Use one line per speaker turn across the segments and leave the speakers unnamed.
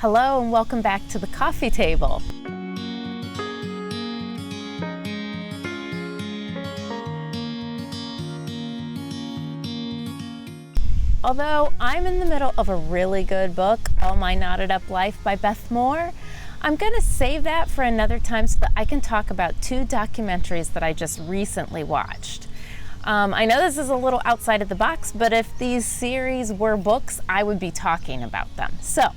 Hello and welcome back to the coffee table. Although I'm in the middle of a really good book, All My Knotted Up Life by Beth Moore, I'm going to save that for another time so that I can talk about two documentaries that I just recently watched. I know this is a little outside of the box, but if these series were books, I would be talking about them. So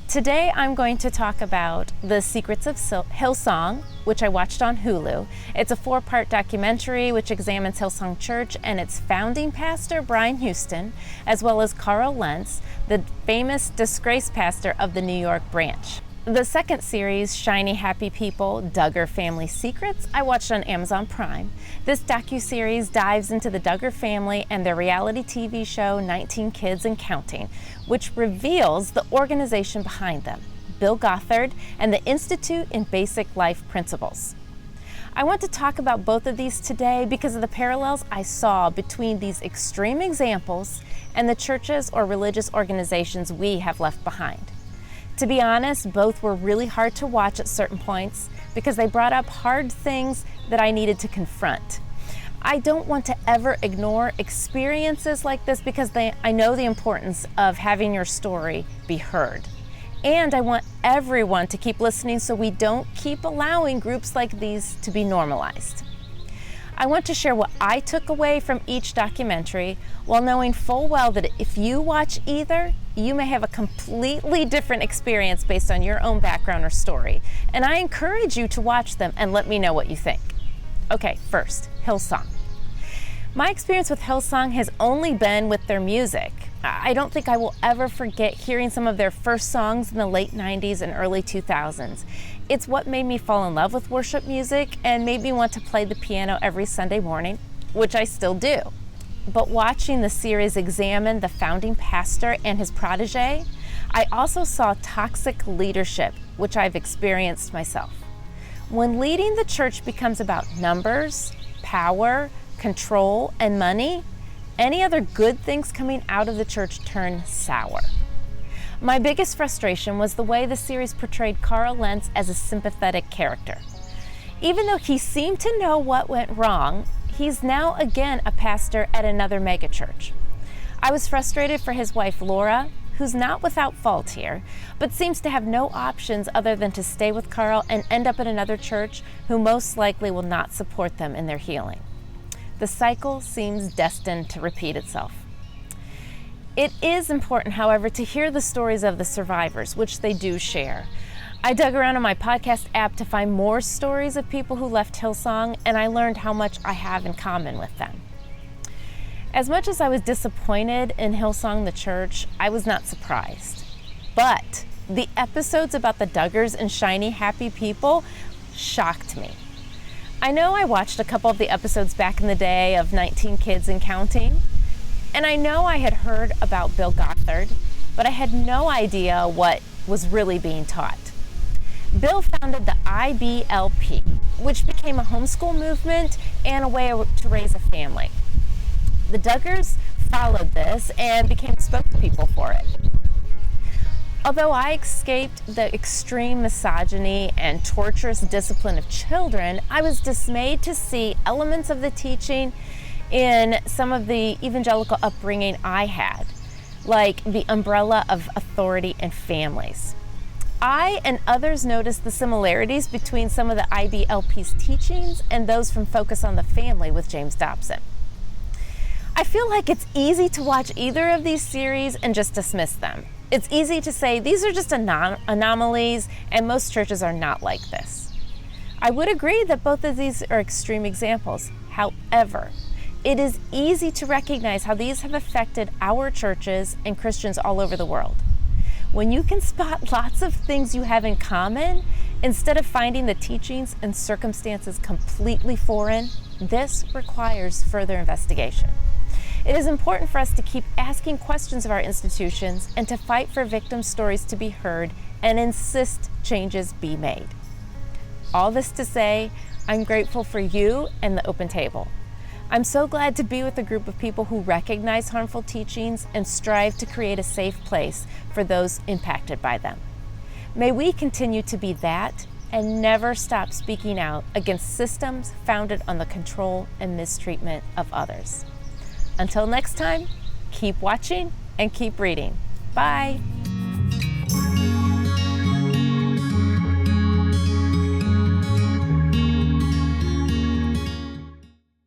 today I'm going to talk about The Secrets of Hillsong, which I watched on Hulu. It's a 4-part documentary which examines Hillsong Church and its founding pastor, Brian Houston, as well as Carl Lentz, the famous disgraced pastor of the New York branch. The second series, Shiny Happy People, Duggar Family Secrets, I watched on Amazon Prime. This docuseries dives into the Duggar family and their reality TV show, 19 Kids and Counting, which reveals the organization behind them, Bill Gothard and the Institute in Basic Life Principles. I want to talk about both of these today because of the parallels I saw between these extreme examples and the churches or religious organizations we have left behind. To be honest, both were really hard to watch at certain points because they brought up hard things that I needed to confront. I don't want to ever ignore experiences like this because I know the importance of having your story be heard. And I want everyone to keep listening so we don't keep allowing groups like these to be normalized. I want to share what I took away from each documentary while knowing full well that if you watch either, you may have a completely different experience based on your own background or story. And I encourage you to watch them and let me know what you think. Okay, first, Hillsong. My experience with Hillsong has only been with their music. I don't think I will ever forget hearing some of their first songs in the late 90s and early 2000s. It's what made me fall in love with worship music and made me want to play the piano every Sunday morning, which I still do. But watching the series examine the founding pastor and his protege, I also saw toxic leadership, which I've experienced myself. When leading the church becomes about numbers, power, control, and money, any other good things coming out of the church turn sour. My biggest frustration was the way the series portrayed Carl Lentz as a sympathetic character. Even though he seemed to know what went wrong, he's now again a pastor at another megachurch. I was frustrated for his wife Laura, who's not without fault here, but seems to have no options other than to stay with Carl and end up at another church who most likely will not support them in their healing. The cycle seems destined to repeat itself. It is important, however, to hear the stories of the survivors, which they do share. I dug around on my podcast app to find more stories of people who left Hillsong, and I learned how much I have in common with them. As much as I was disappointed in Hillsong the church, I was not surprised. But the episodes about the Duggars and Shiny Happy People shocked me. I know I watched a couple of the episodes back in the day of 19 Kids and Counting, and I know I had heard about Bill Gothard, but I had no idea what was really being taught. Bill founded the IBLP, which became a homeschool movement and a way to raise a family. The Duggars followed this and became spokespeople for it. Although I escaped the extreme misogyny and torturous discipline of children, I was dismayed to see elements of the teaching in some of the evangelical upbringing I had, like the umbrella of authority and families. I and others noticed the similarities between some of the IBLP's teachings and those from Focus on the Family with James Dobson. I feel like it's easy to watch either of these series and just dismiss them. It's easy to say these are just anomalies and most churches are not like this. I would agree that both of these are extreme examples. However, it is easy to recognize how these have affected our churches and Christians all over the world. When you can spot lots of things you have in common, instead of finding the teachings and circumstances completely foreign, this requires further investigation. It is important for us to keep asking questions of our institutions and to fight for victim stories to be heard and insist changes be made. All this to say, I'm grateful for you and the Open Table. I'm so glad to be with a group of people who recognize harmful teachings and strive to create a safe place for those impacted by them. May we continue to be that and never stop speaking out against systems founded on the control and mistreatment of others. Until next time, keep watching and keep reading. Bye.